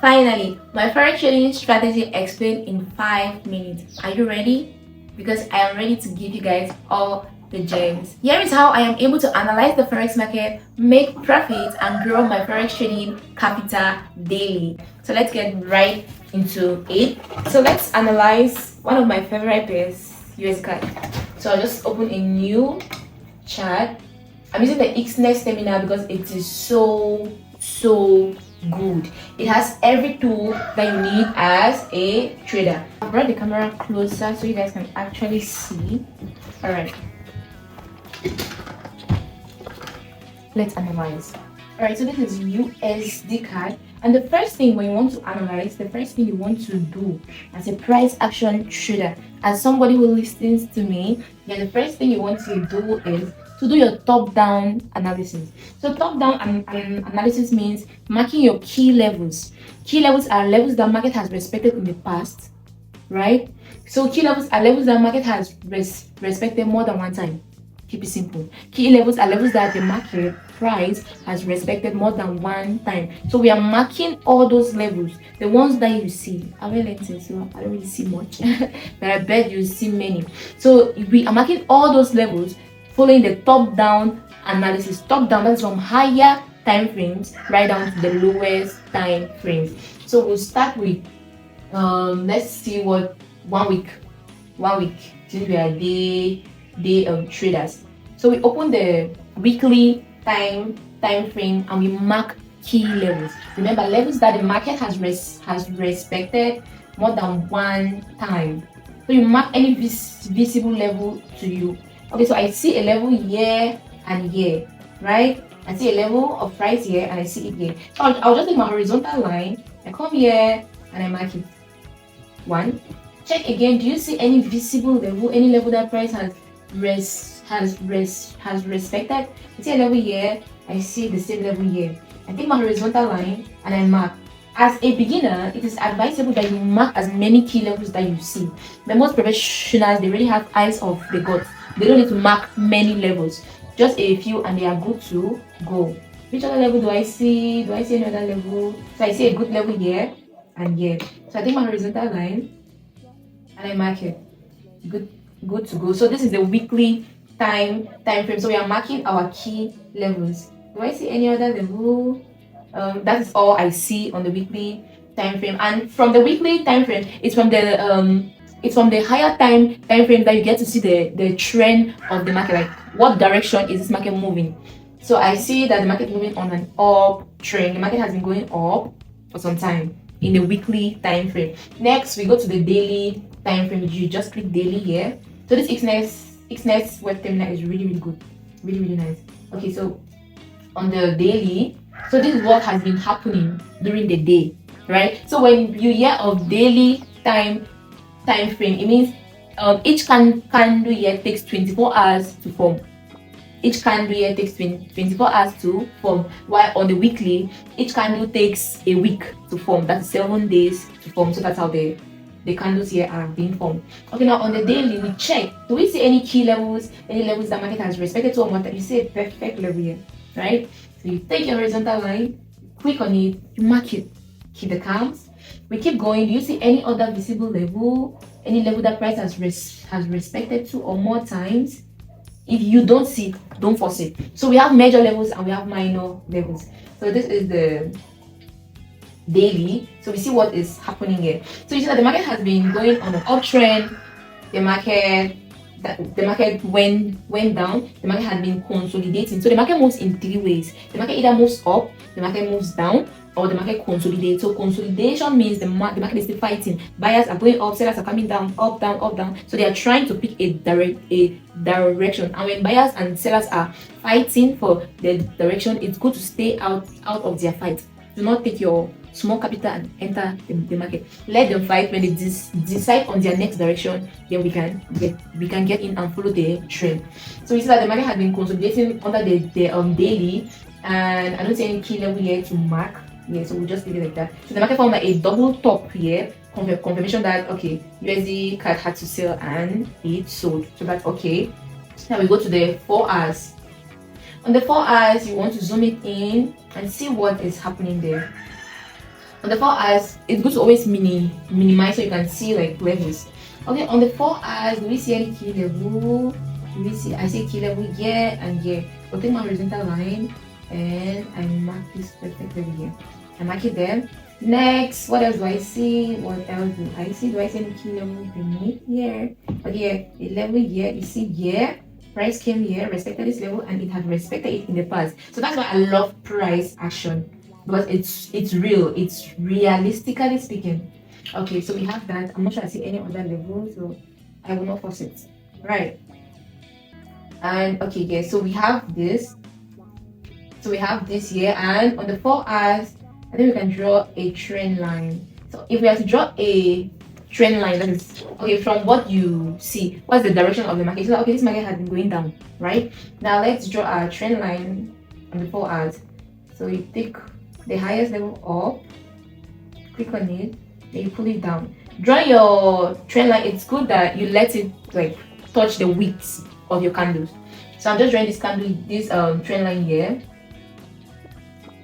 Finally, my forex trading strategy explained in 5 minutes. Are you ready? Because I am ready to give you guys all the gems. Here is how I am able to analyze the forex market, make profits, and grow my forex trading capital daily. So let's get right into it. So let's analyze one of my favorite pairs, USDCAD. So I'll just open a new chart. I'm using the Xness terminal because it is so good. It has every tool that you need as a trader. I brought the camera closer so you guys can actually see. All right, let's analyze. All right, so this is USDCAD, and the first thing when you want to analyze, the first thing you want to do as a price action trader, as somebody who listens to me, the first thing you want to do is to do your top-down analysis. So top-down analysis means marking your key levels. Key levels are levels that market has respected in the past, right? So key levels are levels that market has respected more than one time. Keep it simple. Key levels are levels that the market price has respected more than one time. So we are marking all those levels, the ones that you see. I will let you, so I don't really see much, but I bet you see many. So we are marking all those levels following the top-down analysis. Top-down, that's from higher time frames right down to the lowest time frames. So we'll start with let's see what 1 week. 1 week, since we are day traders. So we open the weekly time frame and we mark key levels. Remember, levels that the market has respected more than one time. So you mark any visible level to you. Okay, so I see a level here and here, right? I see a level of price here and I see it here. So I'll just take my horizontal line, I come here and I mark it. 1. Check again, do you see any visible level, any level that price has respected? I see a level here, I see the same level here. I take my horizontal line and I mark. As a beginner, it is advisable that you mark as many key levels that you see. But most professionals, they really have eyes of the gods. They don't need to mark many levels, just a few, and they are good to go. Which other level do I see? Do I see any other level? So I see a good level here and here. So I take my horizontal line and I mark it. Good to go. So this is the weekly time frame. So we are marking our key levels. Do I see any other level? That is all I see on the weekly time frame. And from the weekly time frame, it's from the higher time frame that you get to see the trend of the market, like what direction is this market moving. So I see that the market is moving on an uptrend. The market has been going up for some time in the weekly time frame. Next, we go to the daily time frame. You just click daily here. So this Xness web terminal is really good, really nice. Okay, so on the daily, so this is what has been happening during the day, right? So when you hear of daily time frame, it means each candle here takes 24 hours to form. Each candle here takes 24 hours to form, while on the weekly, each candle takes a week to form. That's 7 days to form. So that's how the candles here are being formed. Okay, now on the daily, we check. Do we see any key levels, any levels that market has respected to or not? You see a perfect level here, right? So you take your horizontal line, click on it, you mark it, keep the counts. We keep going. Do you see any other visible level, any level that price has respected to or more times? If you don't see it, don't force it. So we have major levels and we have minor levels. So this is the daily. So we see what is happening here. So you see that the market has been going on an uptrend. The market went down. The market has been consolidating. So the market moves in 3 ways. The market either moves up, the market moves down, or the market consolidates. So consolidation means the market is still fighting. Buyers are going up, sellers are coming down, up, down. So they are trying to pick a direction. And when buyers and sellers are fighting for the direction, it's good to stay out of their fight. Do not take your small capital and enter the market. Let them fight. When they decide on their next direction, then we can get in and follow the trend. So you see that the market has been consolidating under the daily, and I don't see any key level here to mark. Yeah, so we'll just leave it like that. So the market formed like a double top here, confirmation that okay, USDCAD had to sell and it sold. So that's okay. Now we go to the 4 hours. On the 4 hours, you want to zoom it in and see what is happening there. On the 4 hours, it's good to always minimize so you can see like levels. Okay, on the 4 hours, do we see any key level? Do we see? I see key level here and here. I'll take my horizontal line and I mark this perfect level here. I mark it there. Next, what else do I see? What else do I see? Do I see any key level beneath here? Okay, the level here, you see here, price came here, respected this level, and it had respected it in the past. So that's why I love price action, because it's real, it's realistically speaking. Okay, so we have that. I'm not sure I see any other level, so I will not force it. Right. And okay, yeah, so we have this. So we have this here, and on the 4 hours, I think we can draw a trend line. So if we have to draw a trend line, that is okay from what you see, what's the direction of the market? So okay, this market has been going down, right? Now let's draw our trend line on the 4 hours. So you take the highest level up, click on it, then you pull it down. Draw your trend line. It's good that you let it like touch the width of your candles. So I'm just drawing this candle, this trend line here.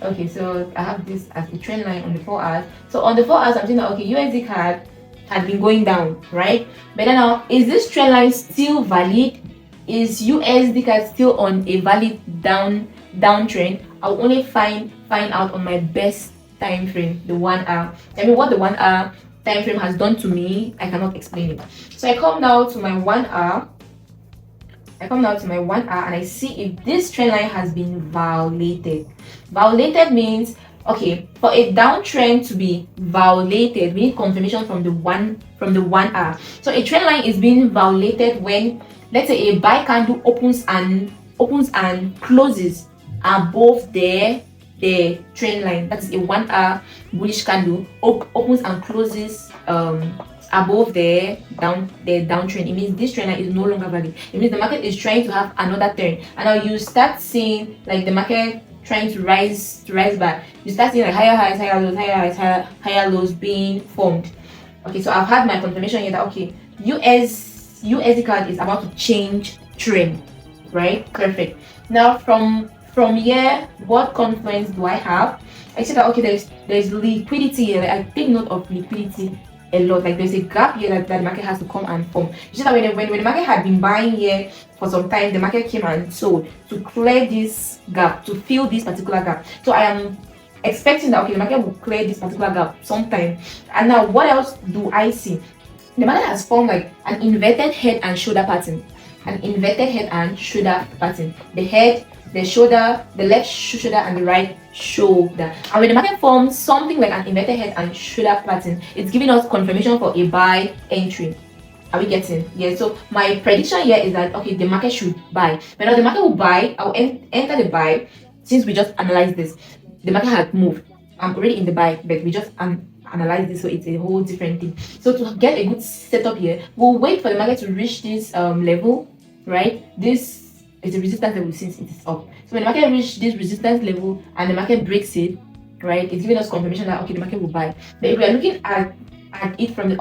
Okay, so I have this as the trend line on the 4 hours. So on the 4 hours, I'm saying that okay, USDCAD had been going down, right? But then now, is this trend line still valid? Is USDCAD still on a valid downtrend? I'll only find out on my best time frame, the 1 hour. I mean, what the 1 hour time frame has done to me, I cannot explain it. So I come now to my 1 hour. And I see if this trend line has been violated. Violated means, okay, for a downtrend to be violated, we need confirmation from the 1 hour. So a trend line is being violated when, let's say, a buy candle opens and closes above the trend line. That is a 1 hour bullish candle opens and closes above the downtrend. It means this trend line is no longer valid. It means the market is trying to have another turn, and now you start seeing like the market trying to rise back. You start seeing like higher highs, higher lows, higher highs, higher lows being formed. Okay, so I've had my confirmation here that okay, USDCAD is about to change trend, right? Perfect. Now from here, what confluence do I have? I see that okay, there's liquidity here. Like, I take note of liquidity a lot. Like there's a gap here that the market has to come and form. You see that when the market had been buying here for some time, the market came and sold to clear this gap, to fill this particular gap. So I am expecting that okay, the market will clear this particular gap sometime. And now what else do I see? The market has formed like an inverted head and shoulder pattern. An inverted head and shoulder pattern. The head, the shoulder, the left shoulder and the right shoulder. And when the market forms something like an inverted head and shoulder pattern, it's giving us confirmation for a buy entry. Are we getting? Yeah, so my prediction here is that okay, the market should buy. But now the market will buy, I'll enter the buy. Since we just analyzed this, the market has moved. I'm already in the buy, but we just analyze this, so it's a whole different thing. So to get a good setup here, we'll wait for the market to reach this level, right? This is a resistance level since it is up. So when the market reaches this resistance level and the market breaks it, right, it's giving us confirmation that okay, the market will buy. But if we are looking at it from the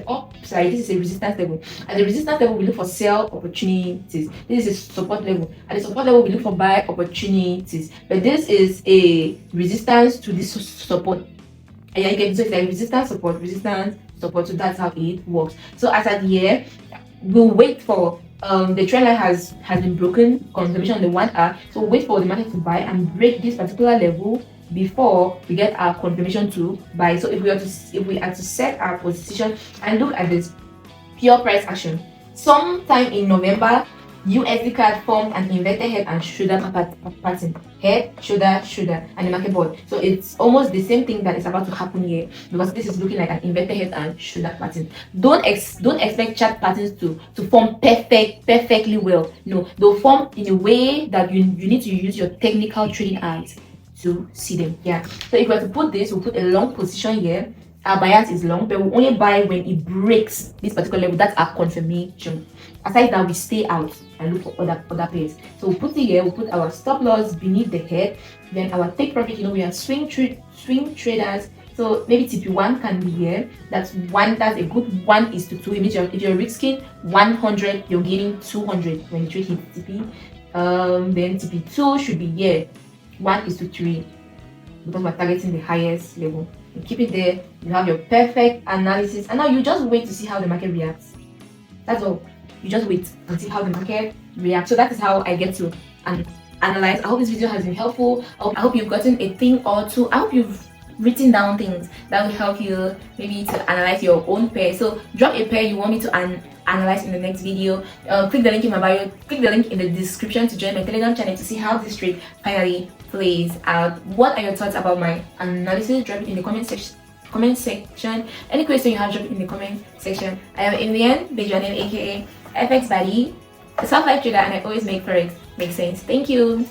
upside, this is a resistance level. At the resistance level, we look for sell opportunities. This is a support level. At the support level, we look for buy opportunities. But this is a resistance to this support. And you get so it's like resistance, support. So that's how it works. So as at here, we'll wait for the trend line has been broken, confirmation on the 1 hour. So we'll wait for the market to buy and break this particular level before we get our confirmation to buy. So if we are to set our position and look at this pure price action, sometime in November, USDCAD formed an inverted head and shoulder pattern. Head, shoulder, and the market bought. So it's almost the same thing that is about to happen here, because this is looking like an inverted head and shoulder pattern. Don't expect chart patterns to form perfectly well. No, they'll form in a way that you need to use your technical trading eyes to see them. Yeah. So if we were to put this, we'll put a long position here. Our bias is long, but we only buy when it breaks this particular level. That's our confirmation. Aside that, we stay out and look for other pairs. So we'll put it here. We'll put our stop loss beneath the head. Then our take profit. We are swing traders. So maybe TP1 can be here. That's a good 1:2. It means if you're risking 100, you're gaining 200 when you trade hit TP. Then TP2 should be here, 1:3, because we're targeting the highest level. you keep it there, you have your perfect analysis, and now you just wait to see how the market reacts. That's all. You just wait and see how the market reacts. So that is how I get to analyze. I hope this video has been helpful. I hope you've gotten a thing or two. I hope you've written down things that will help you maybe to analyze your own pair. So drop a pair you want me to analyze in the next video. Click the link in my bio, click the link in the description to join my Telegram channel to see how this trade finally plays out. What are your thoughts about my analysis? Drop it in the comment section. Any question you have, drop it in the comment section. I am Indian Bejanin, aka FX Buddy, a self-life trader, and I always make Forex make sense. Thank you.